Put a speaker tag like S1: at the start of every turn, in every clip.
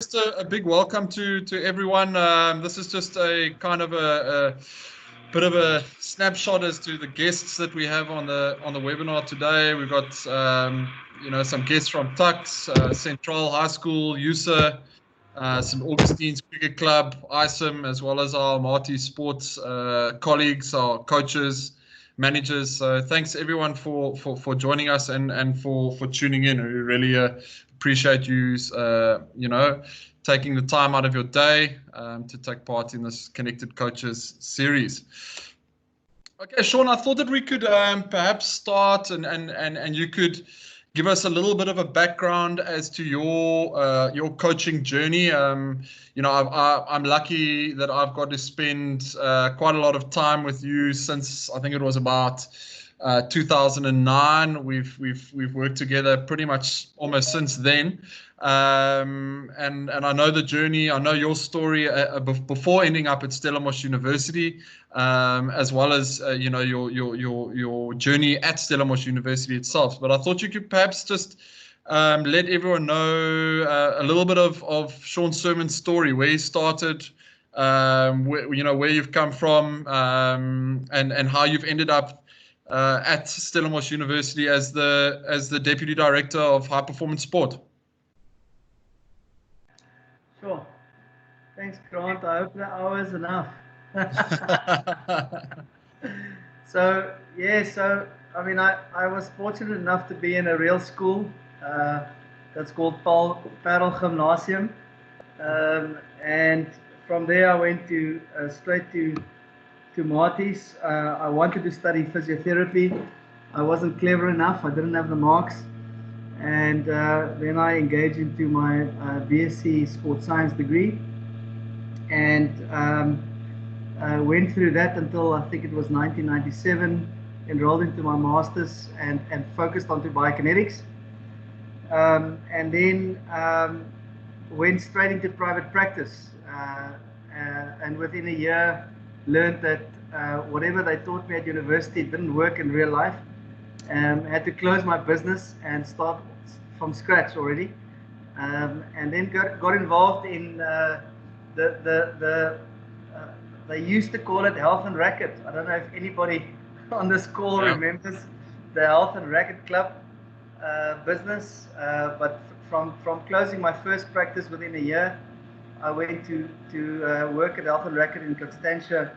S1: Just a big welcome to everyone. This is just a kind of a bit of a snapshot as to the guests that we have on the webinar today. We've got some guests from Tux, Central High School, USA, St. Augustine's Cricket Club, ISIM, as well as our Marty Sports colleagues, our coaches, managers. So thanks everyone for joining us and for tuning in. We really appreciate you taking the time out of your day to take part in this Connected Coaches series. Okay, Sean, I thought that we could perhaps start and you could give us a little bit of a background as to your coaching journey. I'm lucky that I've got to spend quite a lot of time with you since I think it was about 2009. We've worked together pretty much almost since then. And I know the journey. I know your story before ending up at Stellenbosch University, as well as your journey at Stellenbosch University itself. But I thought you could perhaps just let everyone know a little bit of Sean Surmon's story, where he started, where you've come from, and how you've ended up at Stellenbosch University as the Deputy Director of High Performance Sport.
S2: Sure. Thanks, Grant. I hope that hour is enough. So I mean, I was fortunate enough to be in a real school that's called Parel Gymnasium, and from there I went straight to Marty's. I wanted to study physiotherapy. I wasn't clever enough. I didn't have the marks. And then I engaged into my BSc Sports Science degree, and went through that until I think it was 1997, enrolled into my master's and focused onto biokinetics, and then went straight into private practice, and within a year learned that whatever they taught me at university didn't work in real life. Had to close my business and start from scratch already, and then got involved in they used to call it Health and Racket. I don't know if anybody on this call remembers the Health and Racket Club business, but from closing my first practice within a year, I went to work at Health and Racket in Constantia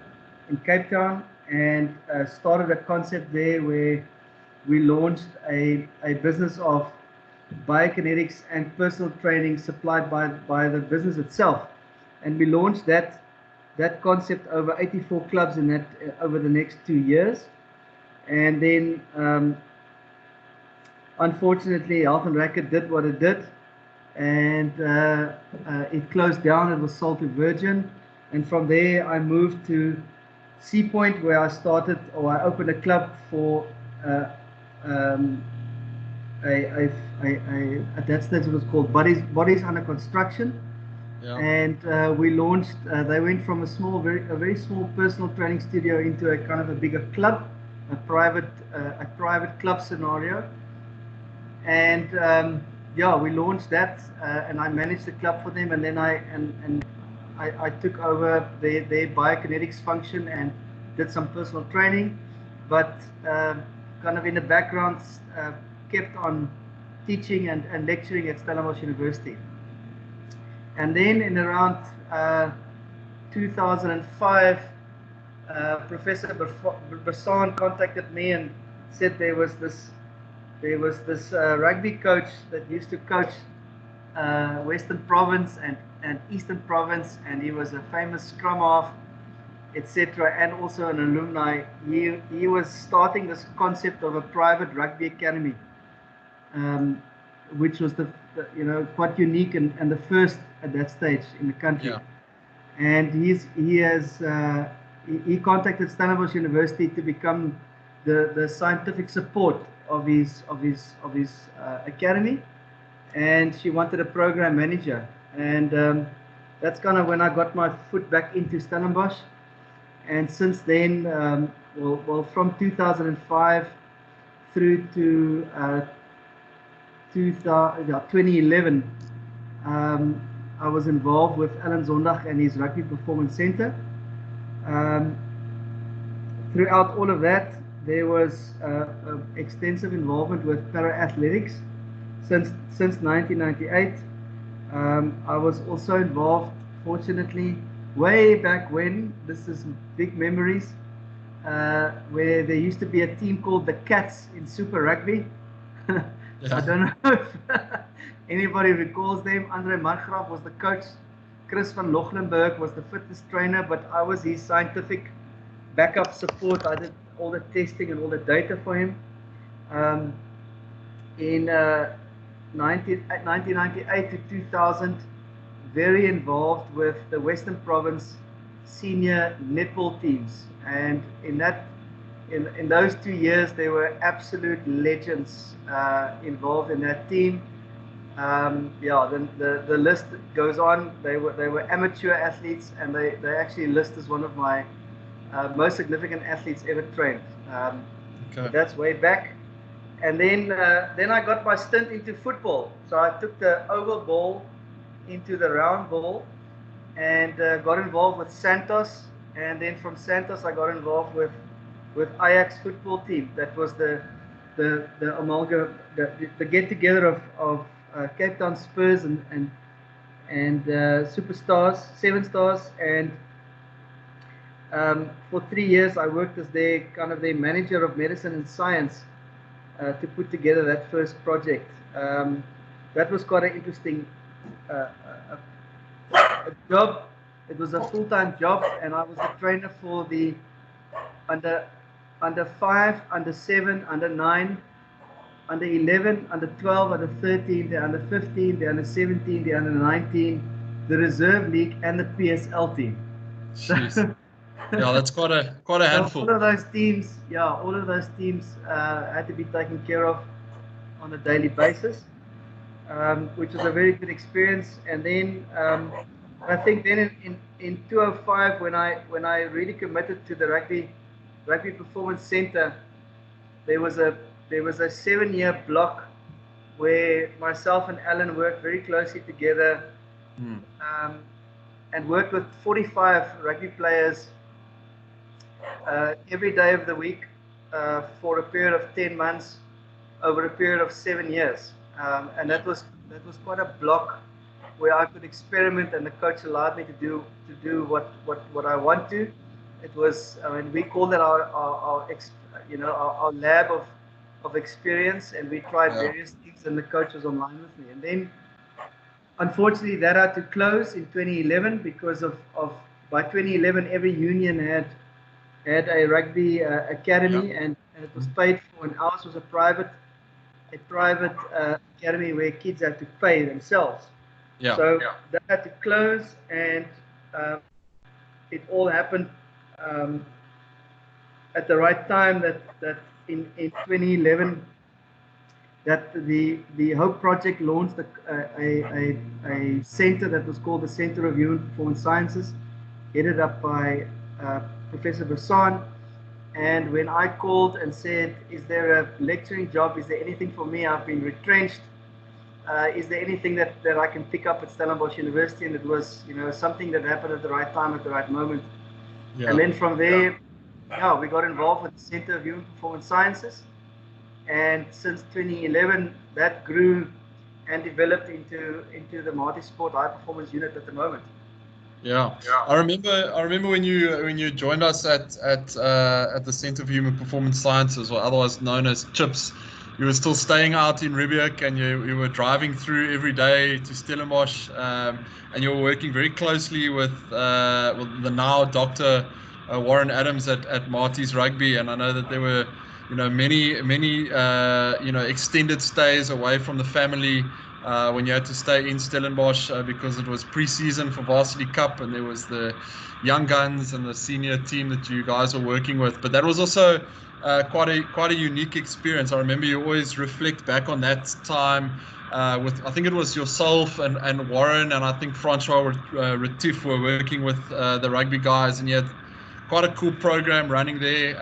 S2: in Cape Town, and started a concept there where we launched a business of biokinetics and personal training supplied by the business itself, and we launched that concept over 84 clubs in that over the next 2 years, and then unfortunately Health and Racket did what it did, and it closed down. It was sold to Virgin, and from there I moved to Sea Point, where I opened a club for at that stage it was called Bodies Under Construction, and we launched. They went from a very small personal training studio into a kind of a bigger club, a private club scenario, and we launched that, and I managed the club for them, and then I took over their biokinetics function and did some personal training, but kind of in the background kept on teaching and lecturing at Stellenbosch University. And then in around 2005, Professor Bresson contacted me and said there was this rugby coach that used to coach Western Province and Eastern Province, and he was a famous scrum half, etc., and also an alumni. He was starting this concept of a private rugby academy, which was quite unique and the first at that stage in the country. And he contacted Stellenbosch University to become the scientific support of his academy, and she wanted a program manager, and that's kind of when I got my foot back into Stellenbosch. And since then, from 2005 through to 2011, I was involved with Alan Zondag and his Rugby Performance Centre. Throughout all of that, there was extensive involvement with para-athletics since 1998. I was also involved, fortunately, way back when. This is big memories, where there used to be a team called the Cats in Super Rugby. I don't know if anybody recalls them. Andre Margraaf was the coach. Chris van Lochlenberg was the fitness trainer, but I was his scientific backup support. I did all the testing and all the data for him. In 1998 to 2000, very involved with the Western Province senior netball teams, and in those 2 years there were absolute legends involved in that team. The list goes on. They were amateur athletes, and they actually list as one of my most significant athletes ever trained. Okay. That's way back. And then I got my stint into football. So I took the oval ball into the round ball, and got involved with Santos. And then from Santos I got involved with Ajax football team. That was the amalgam, the get together of Cape Town Spurs and Superstars, Seven Stars, and for 3 years I worked as their manager of medicine and science to put together that first project. That was quite an interesting job. It was a full-time job, and I was the trainer for the under 5, under 7, under 9, under 11, under 12, under 13, the under 15, the under 17, the under 19, the reserve league, and the PSL team.
S1: Jeez. Yeah, that's quite a handful.
S2: All of those teams, had to be taken care of on a daily basis, which was a very good experience. And then I think then in 2005, when I really committed to the Rugby Performance Centre, there was a 7-year block where myself and Alan worked very closely together, and worked with 45 rugby players every day of the week for a period of 10 months over a period of 7 years. And that was quite a block where I could experiment, and the coach allowed me to do what I want to. It was, I mean, we called it our lab of experience, and we tried various things, and the coach was online with me. And then unfortunately that had to close in 2011 because of by 2011 every union had a rugby academy, and it was paid for, and ours was a private academy where kids had to pay themselves. So that had to close, and it all happened at the right time, that in 2011 that the Hope Project launched a center that was called the Center of Human Performance Sciences, headed up by Professor Bassan. And when I called and said, is there a lecturing job, is there anything for me, I've been retrenched, is there anything that I can pick up at Stellenbosch University? And it was, something that happened at the right time, at the right moment. And then from there, we got involved with the Center of Human Performance Sciences, and since 2011 that grew and developed into the multi-sport high performance unit at the moment.
S1: I remember when you joined us at the Center of Human Performance Sciences, or otherwise known as CHIPS. You were still staying out in Riebeek, and you were driving through every day to Stellenbosch, and you were working very closely with the now Dr. Warren Adams at Marty's Rugby. And I know that there were many extended stays away from the family when you had to stay in Stellenbosch because it was pre-season for Varsity Cup, and there was the young guns and the senior team that you guys were working with. But that was also quite a unique experience. I remember you always reflect back on that time with, I think it was yourself and Warren, and I think Francois Retief were working with the rugby guys, and you had quite a cool program running there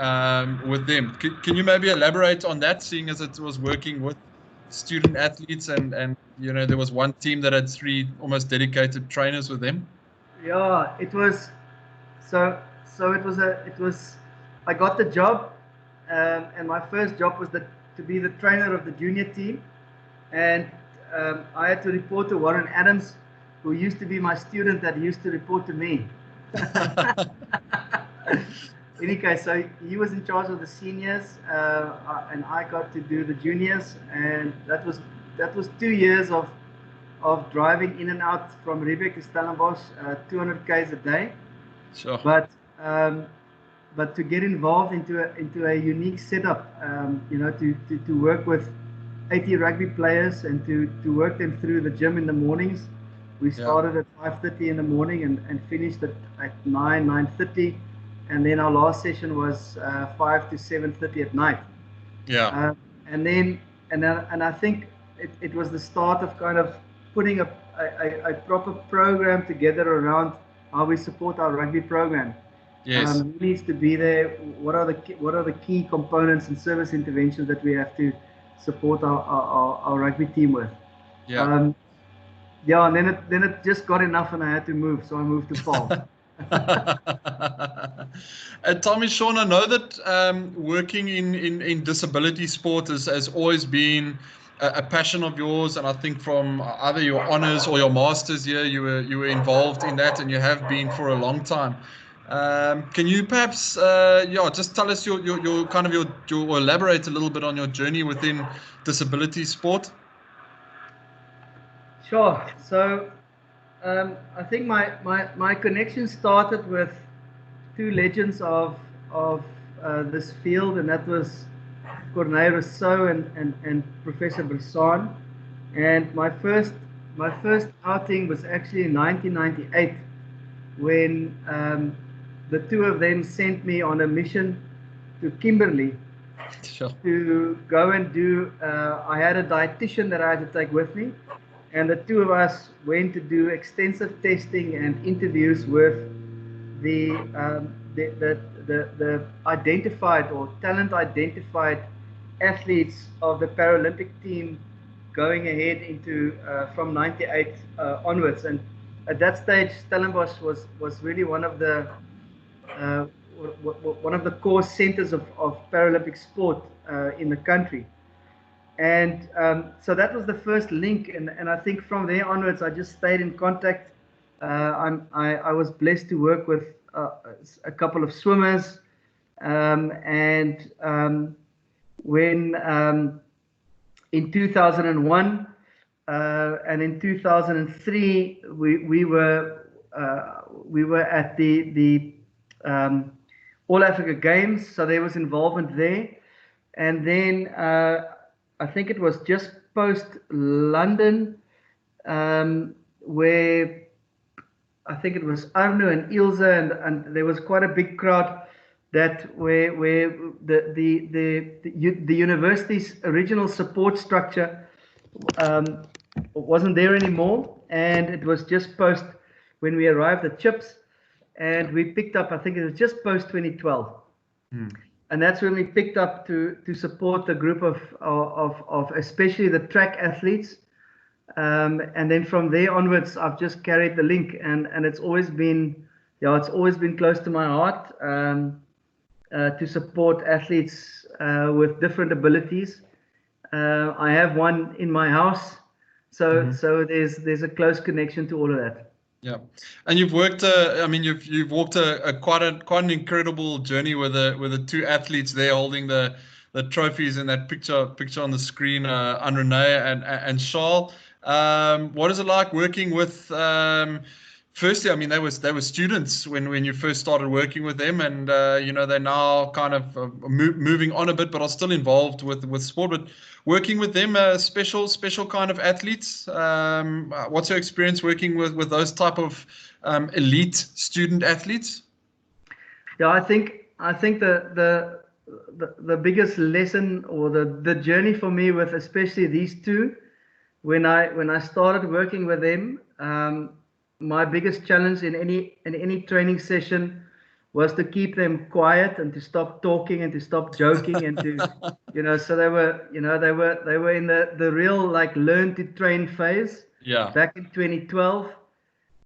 S1: with them. Can you maybe elaborate on that, seeing as it was working with student athletes, and there was one team that had 3 almost dedicated trainers with them.
S2: Yeah, it was so it was I got the job, and my first job was to be the trainer of the junior team, and I had to report to Warren Adams, who used to be my student that used to report to me. In any case, so he was in charge of the seniors, and I got to do the juniors, and that was 2 years of driving in and out from Riebeek to Stellenbosch, 200 k's a day.
S1: Sure.
S2: But to get involved into a unique setup, to work with 80 rugby players and to work them through the gym in the mornings. We started at 5:30 in the morning and finished at 9:30, and then our last session was 5 to 7:30 at night.
S1: Yeah.
S2: And I think it was the start of kind of putting a proper program together around how we support our rugby program.
S1: Yes.
S2: Who needs to be there? What are the key components and service interventions that we have to support our rugby team with?
S1: Yeah.
S2: And then it just got enough, and I had to move, so I moved to Paul.
S1: Tommy, Sean, I know that working in disability sport has always been a passion of yours, and I think from either your honors or your masters here, you were involved in that, and you have been for a long time. Can you perhaps just tell us your kind of your elaborate a little bit on your journey within disability sport?
S2: Sure. So I think my connection started with 2 legends of this field, and that was Corneille Rousseau and Professor Brisson. And my first outing was actually in 1998, when the 2 of them sent me on a mission to Kimberley.
S1: Sure.
S2: To go and do. I had a dietitian that I had to take with me, and the 2 of us went to do extensive testing and interviews with the identified or talent identified athletes of the Paralympic team going ahead into from 98 onwards. And at that stage, Stellenbosch was really one of the core centers of Paralympic sport in the country. And so that was the first link, and I think from there onwards I just stayed in contact. I was blessed to work with a couple of swimmers, and when in 2001 and in 2003 we were at the All Africa Games, so there was involvement there, and then I think it was just post London, where I think it was Arno and Ilse, and there was quite a big crowd where the university's original support structure wasn't there anymore, and it was just post when we arrived at Chips, and we picked up, I think it was just post 2012. And that's when we picked up to support the group of especially the track athletes. And then from there onwards, I've just carried the link, and it's always been close to my heart to support athletes with different abilities. I have one in my house, so there's a close connection to all of that.
S1: Yeah, and you've worked. You've walked quite an incredible journey with the 2 athletes there holding the trophies in that picture on the screen, Anne-Renee and Charles. What is it like working with? Firstly, I mean, they were students when you first started working with them, and they're now kind of moving on a bit, but are still involved with sport. But working with them, special kind of athletes. What's your experience working with those type of elite student athletes?
S2: Yeah, I think the biggest lesson, or the journey for me with especially these 2, when I started working with them, my biggest challenge in any training session was to keep them quiet and to stop talking and to stop joking and to, so they were, they were in the real like learn to train phase.
S1: Yeah.
S2: Back in 2012.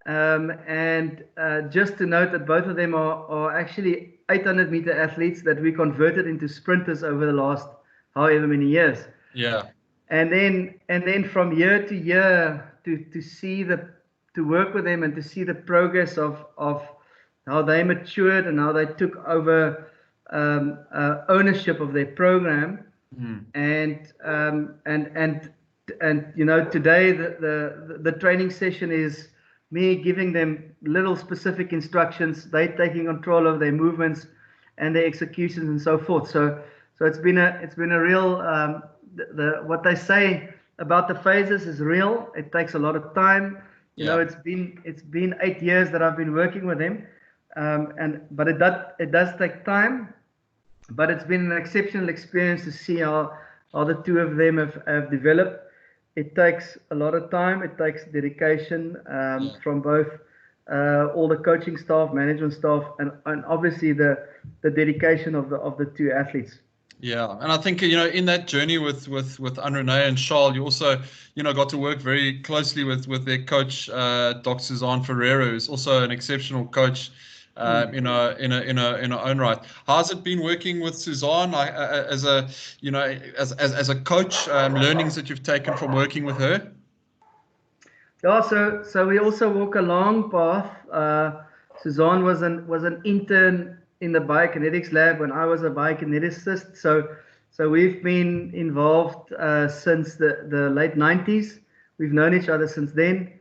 S2: And just to note that both of them are actually 800-meter athletes that we converted into sprinters over the last however many years.
S1: Yeah.
S2: And then from year to year to see to work with them and to see the progress of how they matured and how they took over ownership of their program. And today the training session is me giving them little specific instructions, they taking control of their movements and their executions and so forth. So it's been a real what they say about the phases is real. It takes a lot of time. It's been 8 years that I've been working with them, but it does take time. But it's been an exceptional experience to see how the two of them have developed. It takes a lot of time. It takes dedication from both all the coaching staff, management staff, and obviously the dedication of the two athletes.
S1: Yeah, and I think in that journey with Anne-Renee and Charles, you also got to work very closely with their coach, Dr. Suzanne Ferreira, who's also an exceptional coach. In her own right. How's it been working with Suzanne as a coach? Learnings that you've taken from working with her?
S2: Yeah, so we also walk a long path. Suzanne was an intern in the biokinetics lab when I was a biokineticist. So we've been involved since the late 90s. We've known each other since then,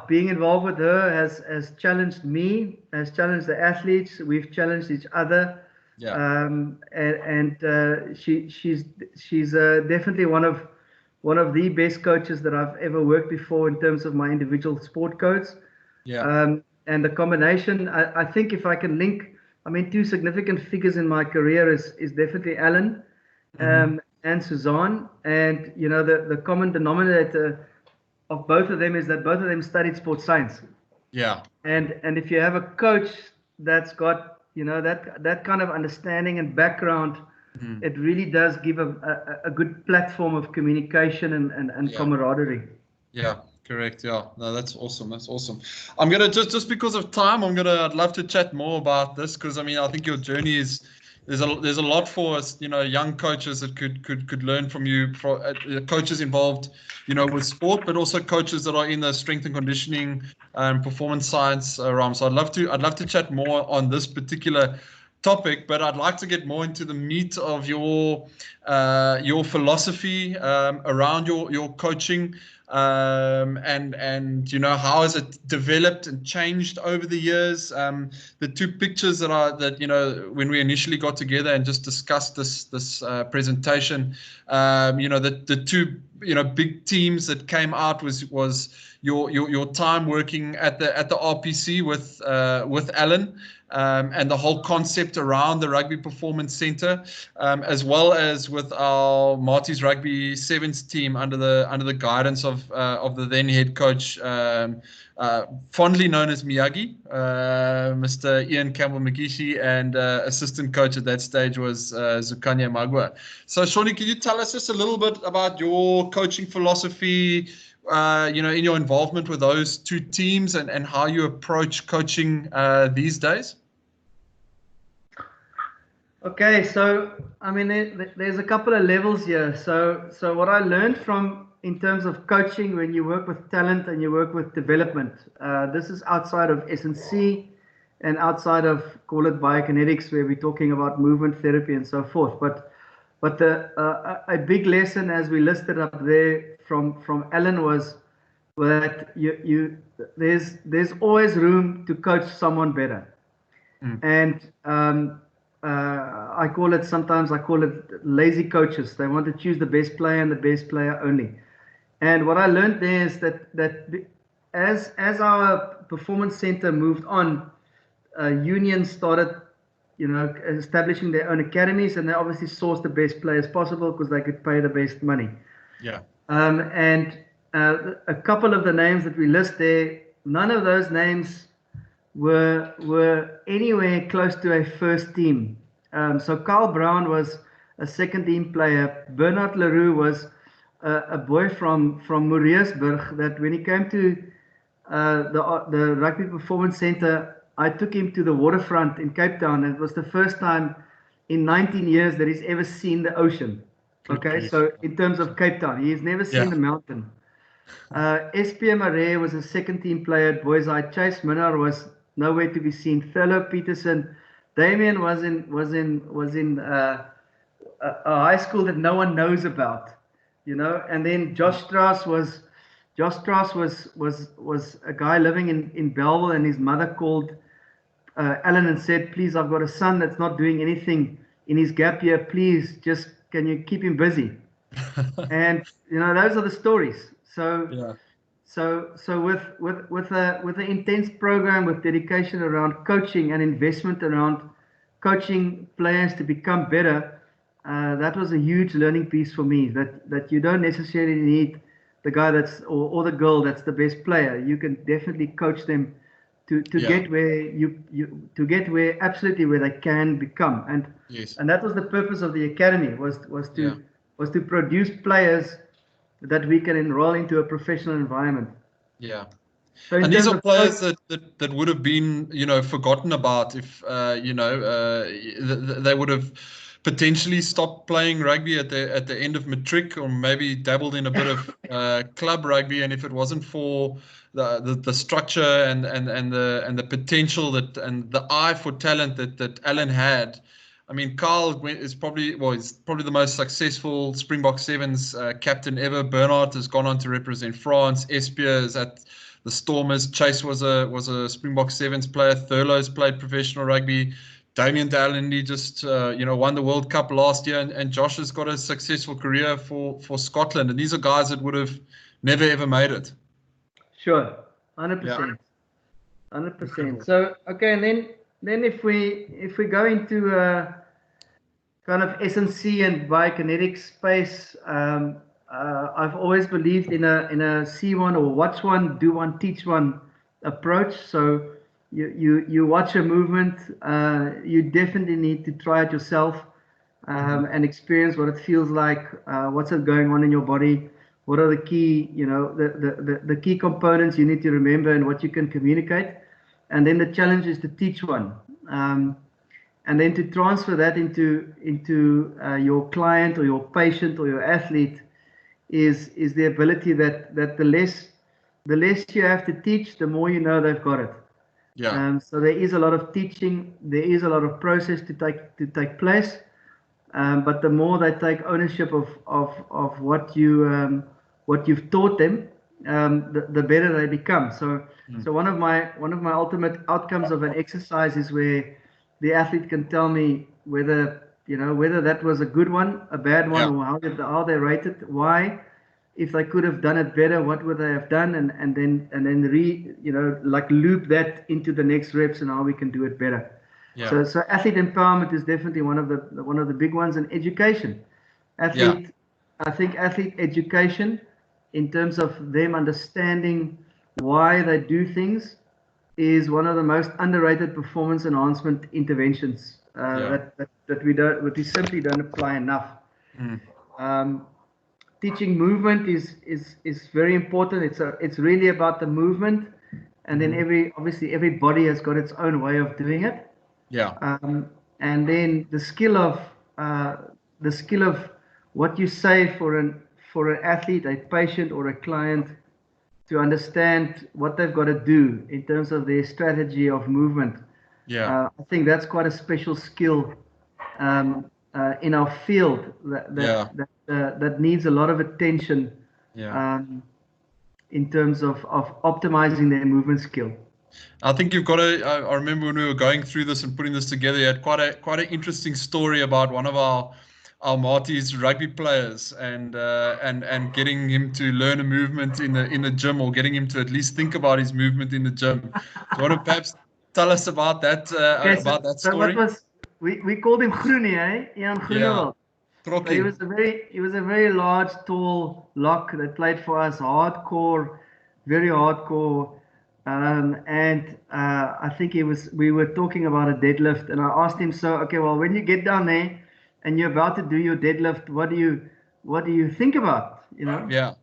S2: being involved with her has challenged me, has challenged the athletes. We've challenged each other. Yeah. She's definitely one of the best coaches that I've ever worked before in terms of my individual sport codes. Yeah. And the combination, I think if I can link, two significant figures in my career is definitely Alan and Suzanne. And, the common denominator of both of them is that both of them studied sports science. Yeah. And if you have a coach that's got that kind of understanding and background, it really does give a good platform of communication and camaraderie. Yeah,
S1: correct. Yeah, no, that's awesome. That's awesome. I'm gonna just because of time, I'd love to chat more about this because I think your journey is. There's a lot for us, young coaches that could learn from you. For coaches involved, with sport, but also coaches that are in the strength and conditioning and performance science realm. So I'd love to chat more on this particular topic, but I'd like to get more into the meat of your philosophy around your coaching. And how has it developed and changed over the years? The two pictures that when we initially got together and just discussed this presentation, the two big teams that came out was your time working at the RPC with Alan. And the whole concept around the Rugby Performance Centre, as well as with our Marty's Rugby Sevens team under the guidance of the then head coach, fondly known as Miyagi, Mr. Ian Campbell-McGeeshie, and assistant coach at that stage was Zukanya Magwa. So, Shawnee, can you tell us just a little bit about your coaching philosophy, in your involvement with those two teams and how you approach coaching these days?
S2: Okay, so there's a couple of levels here. So what I learned in terms of coaching when you work with talent and you work with development, this is outside of S&C and outside of, call it biokinetics, where we're talking about movement therapy and so forth. But a big lesson, as we listed up there from Alan, was that there's always room to coach someone better. And I call it lazy coaches. They want to choose the best player and the best player only. And what I learned there is that as our performance center moved on, unions started establishing their own academies, and they obviously sourced the best players possible because they could pay the best money. Yeah. And a couple of the names that we list there, none of those names were anywhere close to a first team. So Carl Brown was a second team player. Bernard Leroux was a boy from Moorreesburg that when he came to the Rugby Performance Centre, I took him to the waterfront in Cape Town. It was the first time in 19 years that he's ever seen the ocean. Okay, so in terms of Cape Town, he's never seen the mountain. SPM Array was a second team player at Boys High. Chase Minnar was nowhere to be seen. Thurlow Peterson, Damien was in a high school that no one knows about, you know. And then Josh Strauss was a guy living in Belleville, and his mother called Alan and said, "Please, I've got a son that's not doing anything in his gap year. Please, just can you keep him busy?" And you know, those are the stories. So
S1: Yeah.
S2: so with an intense program with dedication around coaching and investment around coaching players to become better, that was a huge learning piece for me. That you don't necessarily need the guy or the girl that's the best player. You can definitely coach them to get where to get where absolutely where they can become. And that was the purpose of the academy was to produce players that we can enroll into a professional environment.
S1: Yeah.
S2: So in
S1: And these
S2: terms
S1: are
S2: of
S1: players that would have been, you know, forgotten about if, you know, they would have potentially stopped playing rugby at the end of matric, or maybe dabbled in a bit of club rugby. And if it wasn't for the structure and the potential that and the eye for talent that Alan had. I mean, Carl is probably he's probably the most successful Springbok Sevens captain ever. Bernard has gone on to represent France. Espier is at the Stormers. Chase was a Springbok Sevens player. Thurlow's played professional rugby. Damien Dallendy just you know, won the World Cup last year, and Josh has got a successful career for Scotland. And these are guys that would have never ever made it.
S2: Sure, 100%, 100%. So okay, and then if we go into kind of S&C and biokinetics space, I've always believed in a see one or watch one, do one, teach one approach. So you watch a movement, you definitely need to try it yourself and experience what it feels like, what's going on in your body, what are the key, you know, the key components you need to remember and what you can communicate. And then the challenge is to teach one. And then to transfer that into your client or your patient or your athlete is the ability that the less you have to teach, the more you know they've got it.
S1: Yeah.
S2: So there is a lot of teaching, there is a lot of process to take place, but the more they take ownership of what you've taught them, the better they become. So one of my ultimate outcomes of an exercise is where the athlete can tell me whether that was a good one, a bad one, or how they rated, why, if they could have done it better, what would they have done, and then like loop that into the next reps and how we can do it better.
S1: Yeah.
S2: So athlete empowerment is definitely one of the big ones, and education. I think athlete education, in terms of them understanding why they do things, is one of the most underrated performance enhancement interventions that we simply don't apply enough. Teaching movement is very important. It's really about the movement, and then every body has got its own way of doing it. And then the skill of what you say for an athlete, a patient, or a client, to understand what they've got to do in terms of their strategy of movement. I think that's quite a special skill in our field that needs a lot of attention in terms of optimizing their movement skill.
S1: I think you've got to. I remember when we were going through this and putting this together, you had quite an interesting story about one of our Marty's rugby players and getting him to learn a movement in the gym, or getting him to at least think about his movement in the gym. Do you want to perhaps tell us about that that story?
S2: So what was we called him Groenie, eh? Ian Groenewald. So he was a very large, tall lock that played for us, very hardcore. And I think we were talking about a deadlift, and I asked him, so okay, well, when you get down there and you're about to do your deadlift, what do you think about,
S1: Yeah.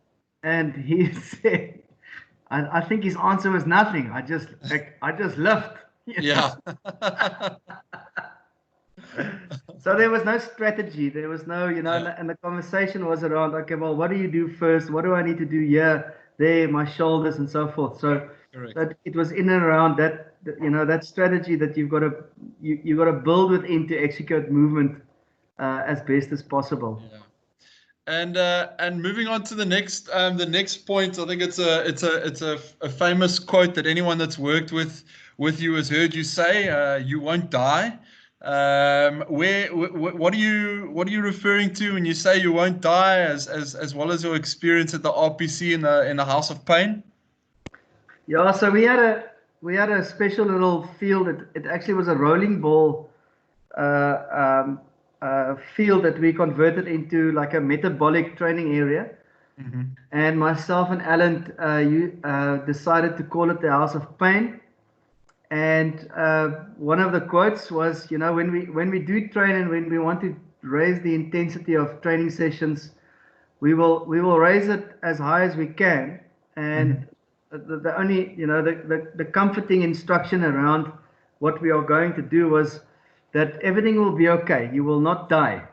S2: And he said, I think his answer was nothing. I just lift.
S1: Yeah.
S2: So there was no strategy. There was no,
S1: Yeah.
S2: and the conversation was around, okay, well, what do you do first? What do I need to do here, there, my shoulders, and so forth. So
S1: Correct.
S2: that it was in and around that, that strategy that you've got to build within to execute movement as best as possible.
S1: Yeah. And moving on to the next point, I think it's a famous quote that anyone that's worked with you has heard you say. You won't die. What are you referring to when you say you won't die, as well as your experience at the RPC in the House of Pain?
S2: Yeah, so we had a special little field. It actually was a rolling ball uh, um, field that we converted into like a metabolic training area.
S1: Mm-hmm.
S2: And myself and Alan decided to call it the House of Pain. And one of the quotes was, when we do train and when we want to raise the intensity of training sessions, we will raise it as high as we can.
S1: Mm-hmm.
S2: And the only, the comforting instruction around what we are going to do was that everything will be okay. You will not die.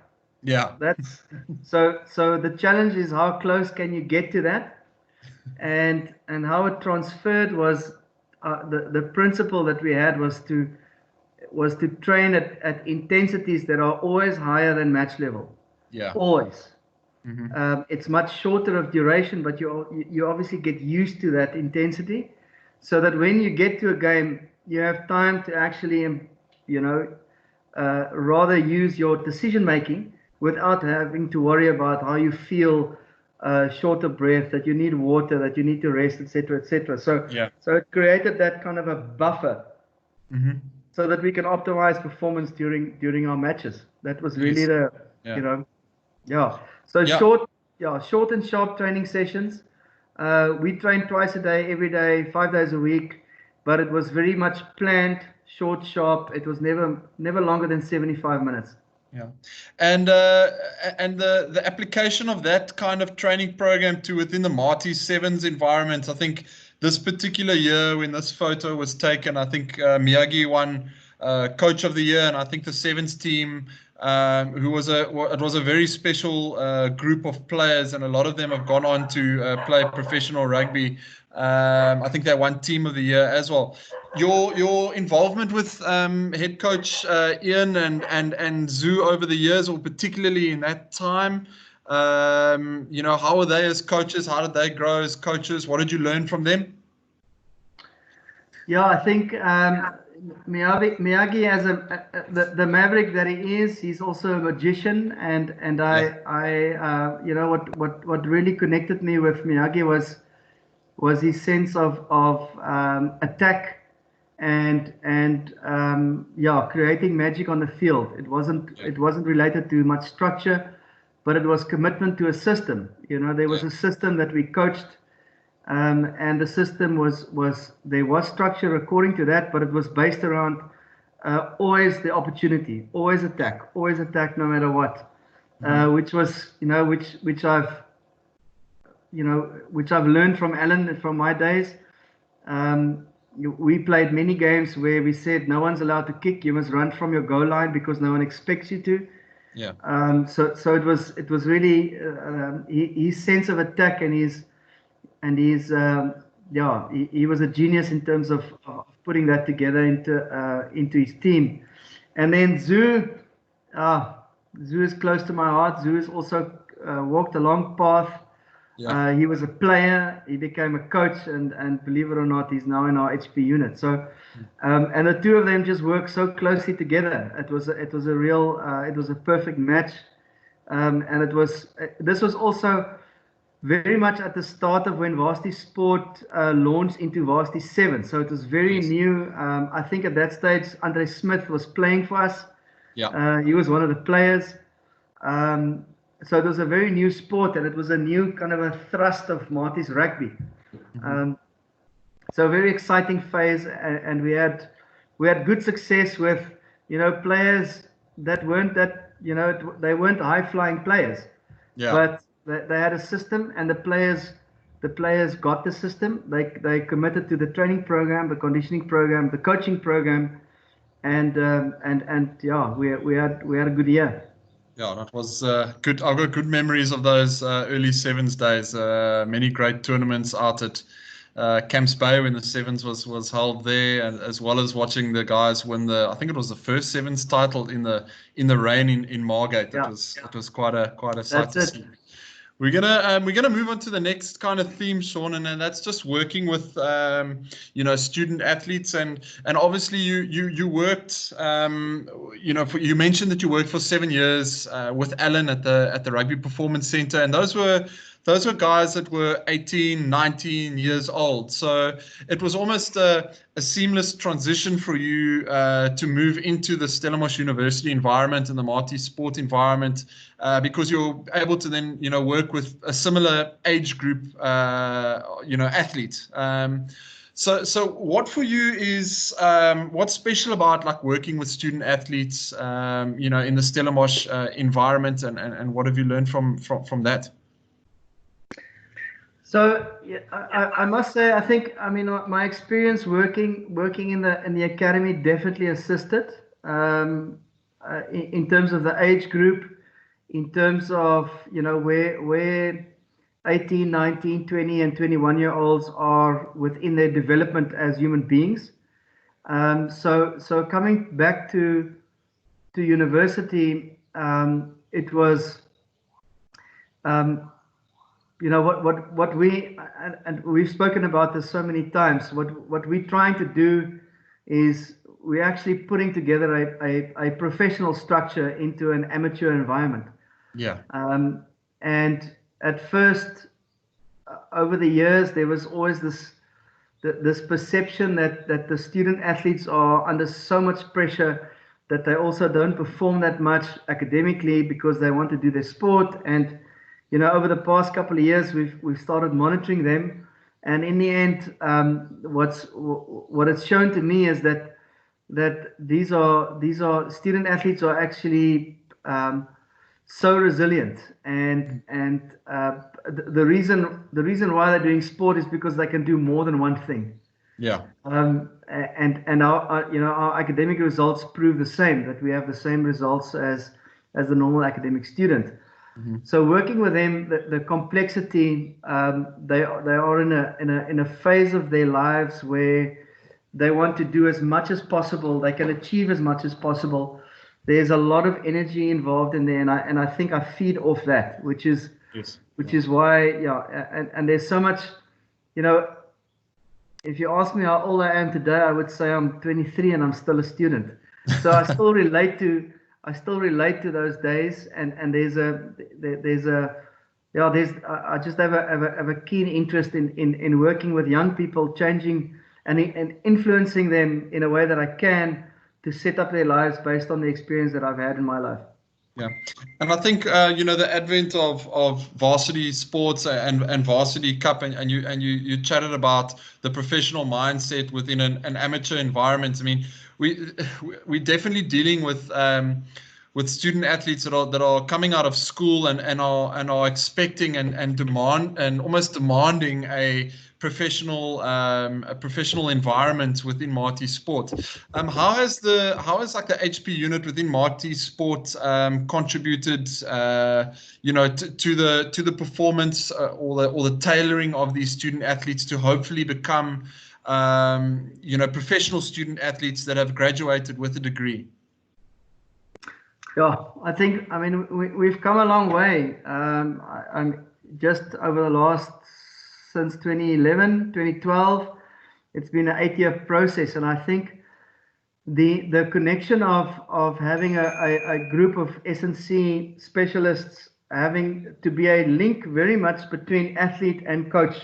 S1: Yeah.
S2: That's so the challenge is how close can you get to that, and how it transferred was the principle that we had was to train at intensities that are always higher than match level,
S1: Yeah.
S2: always.
S1: Mm-hmm.
S2: It's much shorter of duration, but you obviously get used to that intensity, so that when you get to a game, you have time to actually, rather use your decision making without having to worry about how you feel, short of breath, that you need water, that you need to rest, etc., etc.
S1: Yeah.
S2: So it created that kind of a buffer
S1: Mm-hmm.
S2: so that we can optimize performance during our matches. That was really
S1: Yes.
S2: the,
S1: Yeah.
S2: yeah. So
S1: Yeah.
S2: short and sharp training sessions. We trained twice a day, every day, 5 days a week, but it was very much planned, short, sharp. It was never longer than 75 minutes.
S1: Yeah, and the application of that kind of training program to within the Marty Sevens environment. I think this particular year when this photo was taken, I think Miyagi won Coach of the Year, and I think the Sevens team, it was a very special group of players, and a lot of them have gone on to play professional rugby. I think they won Team of the Year as well. Your involvement with head coach Ian and Zoo over the years, or particularly in that time, how were they as coaches? How did they grow as coaches? What did you learn from them?
S2: Yeah, I think Miyagi, as the maverick that he is, he's also a magician, and
S1: Yeah,
S2: what really connected me with Miyagi was his sense of attack and creating magic on the field. It wasn't
S1: yeah,
S2: it wasn't related to much structure, but it was commitment to a system. There
S1: yeah,
S2: was a system that we coached, and the system was there was structure according to that, but it was based around always the opportunity, always attack no matter what,
S1: mm-hmm.
S2: which was which I've learned from Alan from my days. We played many games where we said no one's allowed to kick. You must run from your goal line because no one expects you to.
S1: Yeah,
S2: So it was really his sense of attack and his he was a genius in terms of putting that together into his team. And then uh, Zoo is close to my heart. Zoo has also walked a long path.
S1: yeah,
S2: He was a player. He became a coach, and believe it or not, he's now in our HP unit. So, and the two of them just work so closely together. It was a perfect match, and this was also very much at the start of when Varsity Sport launched into Varsity 7. So it was very
S1: yes,
S2: new. I think at that stage, Andre Smith was playing for us.
S1: yeah,
S2: He was one of the players. Um, so it was a very new sport, and it was a new kind of a thrust of Marty's rugby.
S1: mm-hmm.
S2: Um, So a very exciting phase, and we had good success with players that weren't that they weren't high flying players,
S1: Yeah.
S2: but they had a system, and the players got the system. They committed to the training program, the conditioning program, the coaching program, and yeah, we had a good year.
S1: Yeah, that was good. I've got good memories of those early sevens days. Many great tournaments out at Camps Bay when the sevens was held there, and as well as watching the guys win I think it was the first sevens title in the rain in Margate.
S2: Yeah,
S1: It was quite a sight
S2: that's
S1: to
S2: it.
S1: see. We're gonna move on to the next kind of theme, Sean, and that's just working with student athletes, and obviously you worked you mentioned that you worked for 7 years with Alan at the Rugby Performance Centre, and those were guys that were 18, 19 years old. So it was almost a seamless transition for you to move into the Stellenbosch University environment and the Marty sport environment, because you're able to then, work with a similar age group, athlete. So what for you is what's special about like working with student athletes, in the Stellenbosch environment, and what have you learned from that?
S2: So yeah, I must say, my experience working in the academy definitely assisted, in terms of the age group, in terms of where 18, 19, 20, and 21-year-olds are within their development as human beings. So coming back to university, it was. Um, what we and we've spoken about this so many times. What we're trying to do is we're actually putting together a professional structure into an amateur environment.
S1: Yeah.
S2: And at first, over the years, there was always this perception that the student athletes are under so much pressure that they also don't perform that much academically because they want to do their sport. And over the past couple of years, we've started monitoring them, and in the end, what it's shown to me is that these student athletes are actually so resilient, and the reason why they're doing sport is because they can do more than one thing.
S1: Yeah.
S2: And our academic results prove the same, that we have the same results as the normal academic student.
S1: Mm-hmm.
S2: So working with them, the complexity, they are in a phase of their lives where they want to do as much as possible. They can achieve as much as possible. There's a lot of energy involved in there, and I think I feed off that, which is
S1: Yes.
S2: which is why, and there's so much, if you ask me how old I am today, I would say I'm 23 and I'm still a student. So I still relate to those days, and I just have a keen interest in working with young people, changing and influencing them in a way that I can to set up their lives based on the experience that I've had in my life.
S1: Yeah, and I think the advent of varsity sports and varsity cup, and you chatted about the professional mindset within an amateur environment. I mean, we're definitely dealing with student athletes that are coming out of school and are expecting and almost demanding a professional environment within Marty Sport. How has like the HP unit within Marty Sport contributed to the performance, or the tailoring of these student athletes to hopefully become professional student athletes that have graduated with a degree?
S2: Yeah, we've come a long way. I'm just over the last, since 2011, 2012, it's been an 8-year process, and I think the connection of having a group of S&C specialists having to be a link very much between athlete and coach,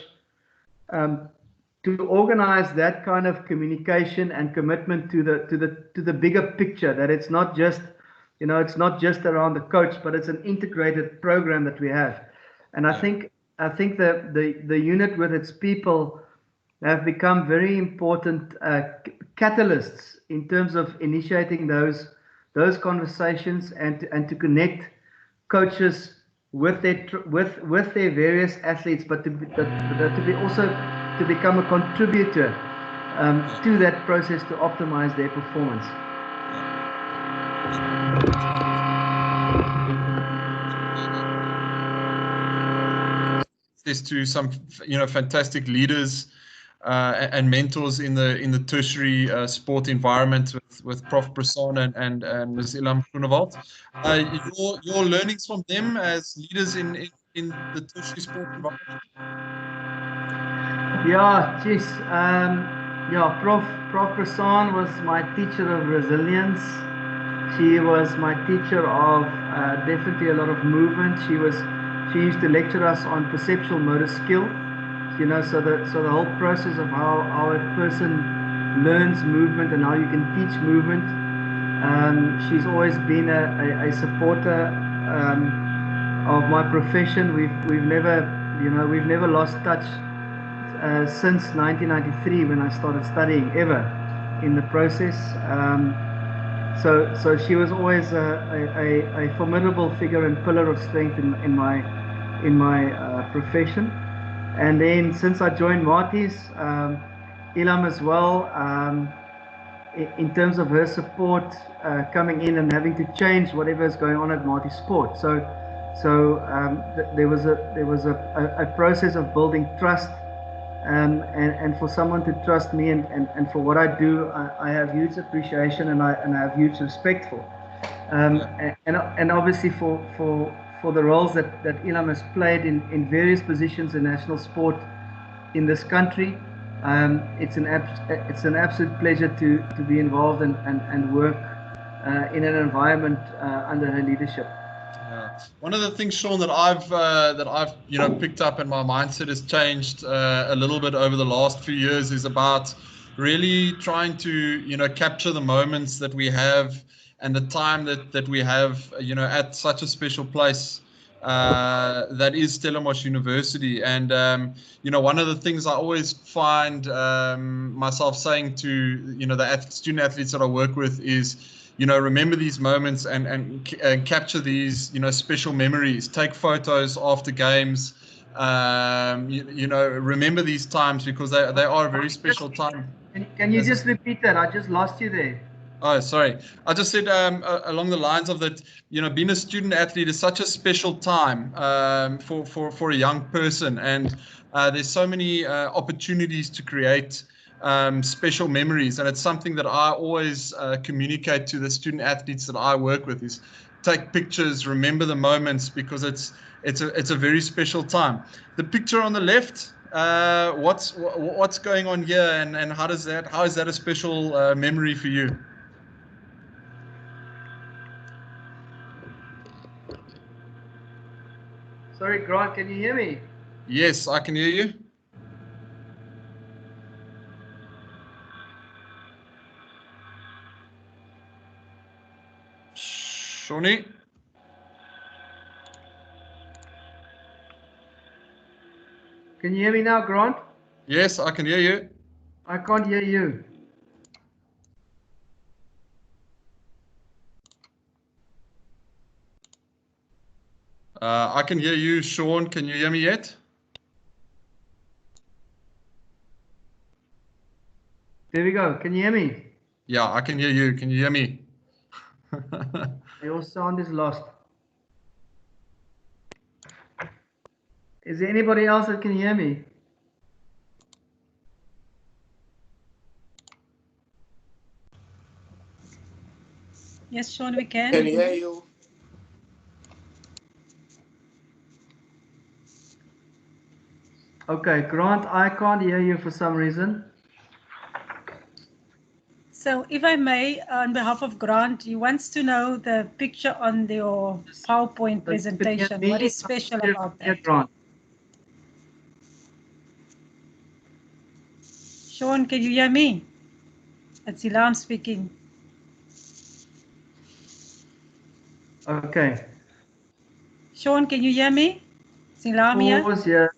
S2: to organize that kind of communication and commitment to the bigger picture, that it's not just around the coach, but it's an integrated program that we have. And I think the unit with its people, have become very important catalysts in terms of initiating those conversations and to connect coaches with their various athletes, but to be also to become a contributor to that process to optimize their performance.
S1: To some, fantastic leaders and mentors in the tertiary sport environment with Prof. Brisson and Ms. Ilham Groenewald. Your learnings from them as leaders in the tertiary sport environment?
S2: Yeah, geez. Yeah, Prof. Brisson was my teacher of resilience. She was my teacher of definitely a lot of movement. She used to lecture us on perceptual motor skill. So the whole process of how a person learns movement and how you can teach movement. She's always been a supporter of my profession. We've never lost touch since 1993 when I started studying ever in the process. So she was always a formidable figure and pillar of strength in my profession. And then since I joined Marty's, Ilham as well, in terms of her support coming in and having to change whatever is going on at Marty Sport. So there was a process of building trust, and for someone to trust me and for what I do, I have huge appreciation and I have huge respect for. And obviously for the roles that Ilham has played in various positions in national sport in this country. It's an absolute pleasure to be involved and work in an environment under her leadership.
S1: Yeah. One of the things, Sean, that I've picked up and my mindset has changed a little bit over the last few years is about really trying to capture the moments that we have and the time that we have at such a special place that is Stellenbosch University. And one of the things I always find myself saying to the student athletes that I work with is, remember these moments and capture these, special memories. Take photos after games. Remember these times because they are a very special time.
S2: Can you just repeat that? I just lost you there.
S1: Oh, sorry. I just said along the lines of that, being a student athlete is such a special time for a young person, and there's so many opportunities to create special memories, and it's something that I always communicate to the student athletes that I work with is take pictures, remember the moments, because it's a very special time. The picture on the left, what's going on here, and how is that a special memory for you?
S2: Sorry, Grant, can you hear me?
S1: Yes, I can hear you. Shawnee?
S2: Can you hear me now, Grant?
S1: Yes, I can hear you.
S2: I can't hear you.
S1: I can hear you, Sean. Can you hear me yet?
S2: There we go. Can you hear me?
S1: Yeah, I can hear you. Can you hear me?
S2: Your sound is lost. Is there anybody else that can hear me?
S3: Yes, Sean, we can.
S4: Can hear you.
S2: Okay, Grant, I can't hear you for some reason.
S3: So if I may, on behalf of Grant, he wants to know the picture on your PowerPoint presentation. What is special about that?
S2: Grant.
S3: Sean, can you hear me? It's Ilham speaking.
S2: Okay.
S3: Sean, can you hear me? It's Ilham here.
S2: Pause here.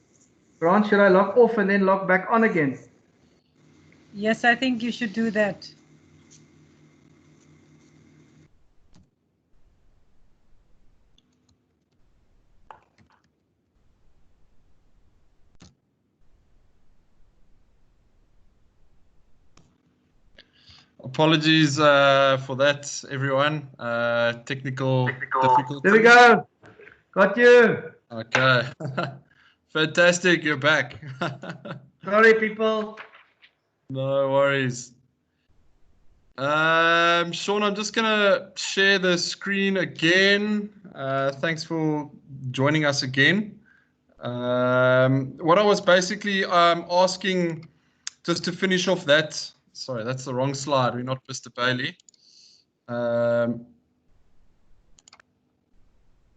S2: Grant, should I log off and then log back on again?
S3: Yes, I think you should do that.
S1: Apologies for that, everyone. Technical difficulties.
S2: There we go. Got you.
S1: Okay. Fantastic. You're back.
S2: Sorry, people.
S1: No worries. Sean, I'm just going to share the screen again. Thanks for joining us again. What I was basically asking, just to finish off that, sorry, that's the wrong slide. We're not Mr. Bailey.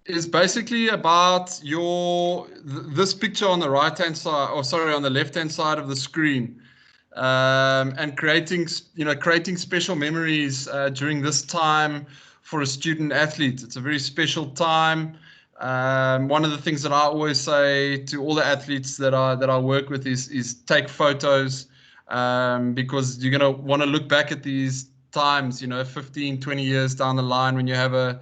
S1: Is basically about this picture on the right-hand side, or sorry, on the left-hand side of the screen, and creating special memories during this time for a student athlete. It's a very special time. One of the things that I always say to all the athletes that I work with is take photos, because you're going to want to look back at these times, 15, 20 years down the line when you have a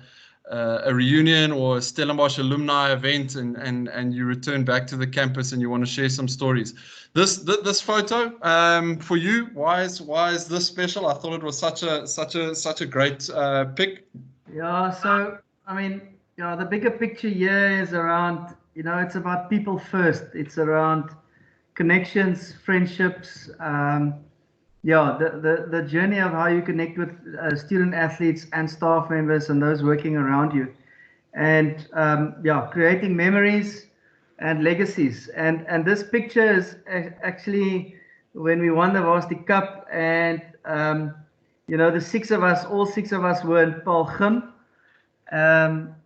S1: reunion or a Stellenbosch alumni event, and you return back to the campus and you want to share some stories. This photo for you, why is this special? I thought it was such a great pic.
S2: Yeah, so I mean, the bigger picture here is around, it's about people first. It's around connections, friendships. The journey of how you connect with student athletes and staff members and those working around you, and creating memories and legacies. And this picture is actually when we won the Varsity Cup, and the all six of us were in Paarlgym.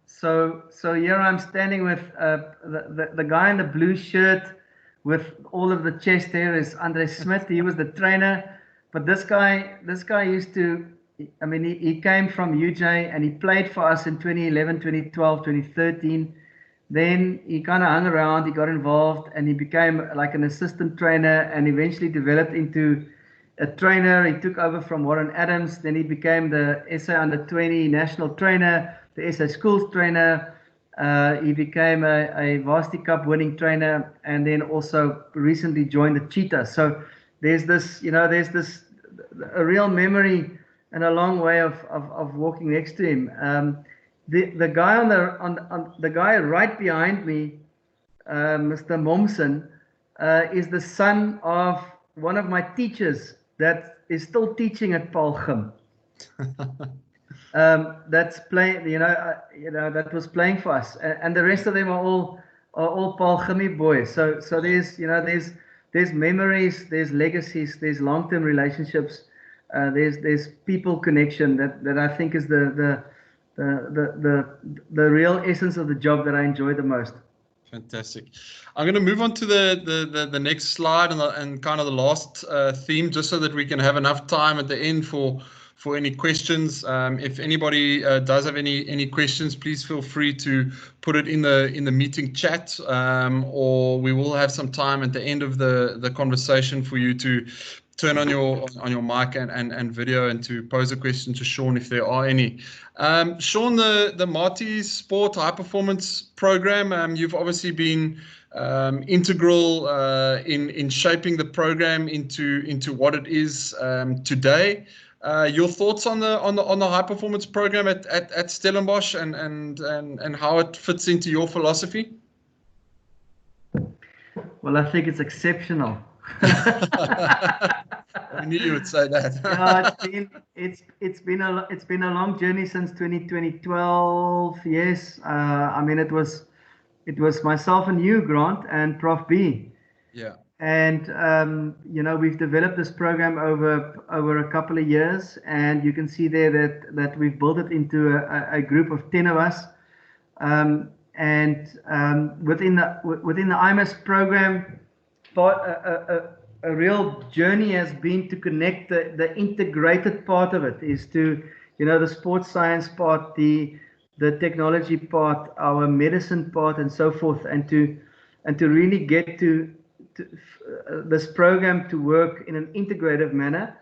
S2: So here I'm standing with the guy in the blue shirt with all of the chest hair is Andre Smith. He was the trainer. But this guy used to, I mean, he came from UJ and he played for us in 2011, 2012, 2013. Then he kind of hung around, he got involved, and he became like an assistant trainer and eventually developed into a trainer. He took over from Warren Adams. Then he became the SA Under-20 national trainer, the SA schools trainer. He became a Varsity Cup winning trainer, and then also recently joined the Cheetahs. So there's this, a real memory and a long way of walking next to him. The guy on the guy right behind me, Mr. Momsen, is the son of one of my teachers that is still teaching at Paarlgym. That's playing, that was playing for us, and the rest of them are all Paarlgym boys. So there's memories, there's legacies, there's long-term relationships, there's people connection that I think is the real essence of the job that I enjoy the most.
S1: Fantastic. I'm going to move on to the next slide and kind of the last theme, just so that we can have enough time at the end for any questions. If anybody does have any questions, please feel free to put it in the meeting chat, or we will have some time at the end of the conversation for you to turn on your mic and video and to pose a question to Sean if there are any. Sean, the Marty Sport High Performance Program, you've obviously been integral in shaping the program into what it is today. Your thoughts on the high performance program at Stellenbosch and how it fits into your philosophy?
S2: Well, I think it's exceptional.
S1: I knew you would say that.
S2: Yeah, it's been a long journey since 2012. Yes, I mean it was myself and you, Grant, and Prof B.
S1: Yeah.
S2: And we've developed this program over a couple of years, and you can see there that we've built it into a group of 10 of us. Within the IMS program, a real journey has been to connect the integrated part of it, is to the sports science part, the technology part, our medicine part, and so forth, and to really get to this program to work in an integrative manner.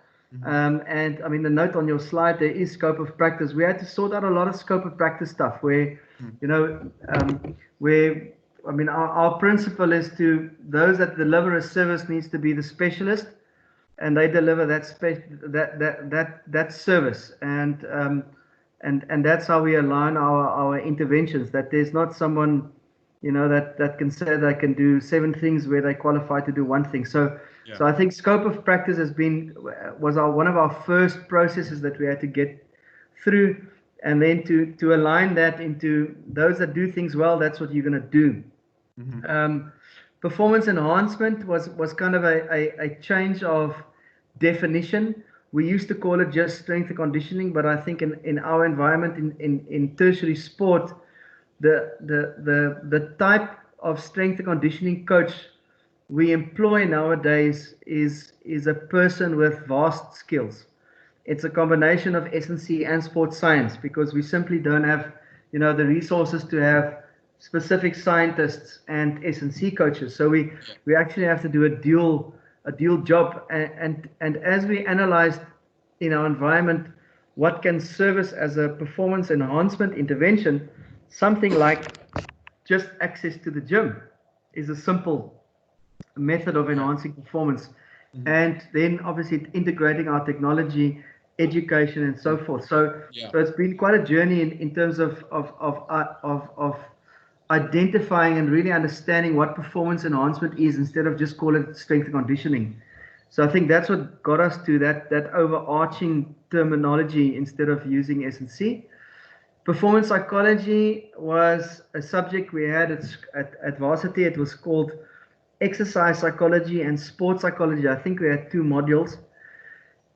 S2: And I mean, the note on your slide, there is scope of practice. We had to sort out a lot of scope of practice stuff where, where, I mean, our principle is to those that deliver a service needs to be the specialist, and they deliver that service. And that's how we align our interventions, that there's not someone, that can say they can do 7 things where they qualify to do 1 thing. So I think scope of practice was one of our first processes that we had to get through, and then to align that into those that do things well, that's what you're going to do. Performance enhancement was kind of a change of definition. We used to call it just strength and conditioning, but I think in our environment in tertiary sport, the type of strength and conditioning coach we employ nowadays is a person with vast skills. It's a combination of S&C and sports science, because we simply don't have the resources to have specific scientists and S&C coaches. So we actually have to do a dual job. And as we analyzed in our environment what can service as a performance enhancement intervention, something like just access to the gym is a simple method of enhancing performance. And then obviously integrating our technology, education, and so forth. So it's been quite a journey in terms of identifying and really understanding what performance enhancement is, instead of just call it strength and conditioning. So I think that's what got us to that overarching terminology instead of using S&C. Performance psychology was a subject we had at varsity. It was called exercise psychology and sports psychology. I think we had 2 modules.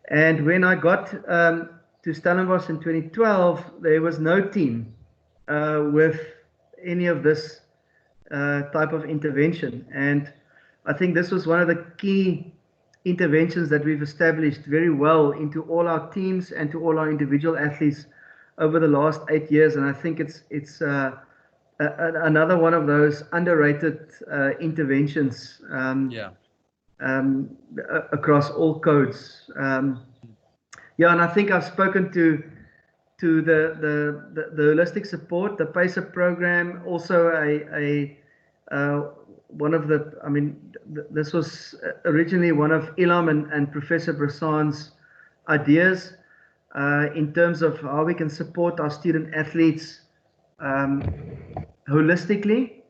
S2: And when I got to Stellenbosch in 2012, there was no team with any of this type of intervention. And I think this was one of the key interventions that we've established very well into all our teams and to all our individual athletes over the last 8 years. And I think it's another one of those underrated interventions across all codes. And I think I've spoken to the holistic support, the PACER program, also one of the, I mean, this was originally one of Ilham and Professor Brassan's ideas in terms of how we can support our student athletes holistically,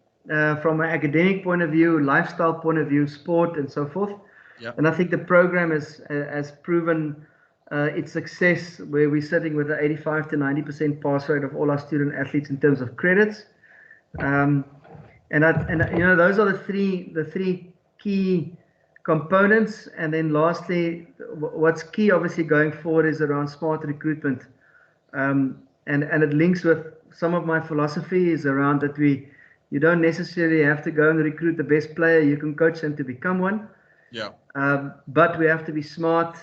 S2: from an academic point of view, lifestyle point of view, sport, and so forth. And I think the program has proven its success, where we're sitting with an 85 to 90% pass rate of all our student athletes in terms of credits. And those are the three key components. And then lastly, what's key obviously going forward is around smart recruitment. And it links with some of my philosophy is around that you don't necessarily have to go and recruit the best player. You can coach them to become one. But we have to be smart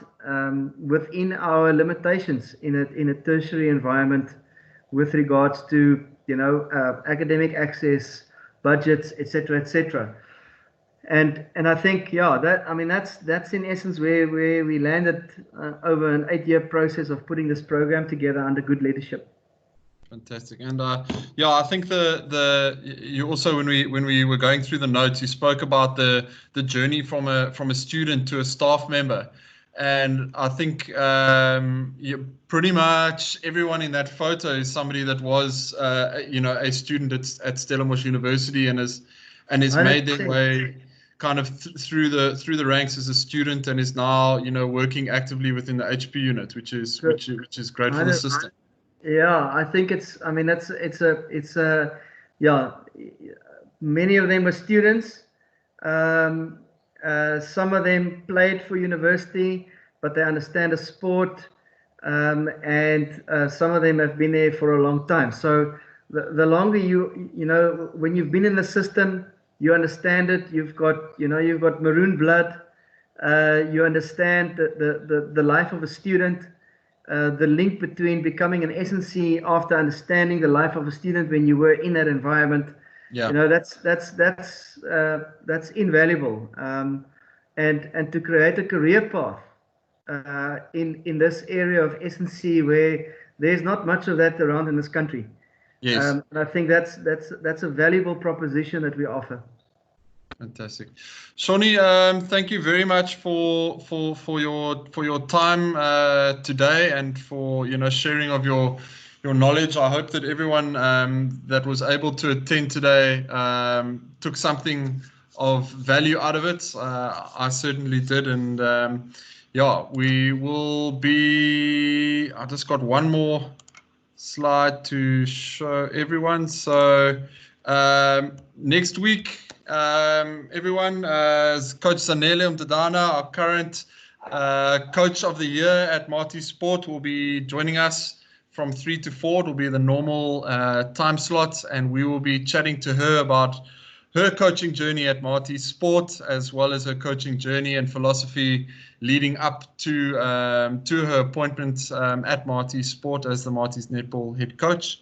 S2: within our limitations in a tertiary environment with regards to academic access, budgets, etc. And I think that's in essence where we landed over an 8-year process of putting this program together under good leadership.
S1: Fantastic. And I think you also, when we were going through the notes, you spoke about the journey from a student to a staff member. And I think pretty much everyone in that photo is somebody that was a student at Stellenbosch University and has made their way kind of through the ranks as a student, and is now working actively within the HP unit, which is great for the system.
S2: Yeah, I think many of them were students. Some of them played for university, but they understand the sport, and some of them have been there for a long time. So the longer when you've been in the system, you understand it. You've got maroon blood. You understand the life of a student. The link between becoming an S&C after understanding the life of a student when you were in that environment.
S1: Yeah.
S2: You know, that's invaluable. And to create a career path in this area of S&C where there's not much of that around in this country.
S1: Yes.
S2: And I think that's a valuable proposition that we offer.
S1: Fantastic, Shawnee. Thank you very much for your time today, and for sharing of your knowledge. I hope that everyone that was able to attend today took something of value out of it. I certainly did, and yeah, we will be. I just got one more slide to show everyone. So next week, everyone, Coach Zanele Mtadana, our current Coach of the Year at Marty Sport, will be joining us from 3 to 4. It will be the normal time slot, and we will be chatting to her about her coaching journey at Marty Sport, as well as her coaching journey and philosophy leading up to her appointment at Marty Sport as the Marty's netball head coach.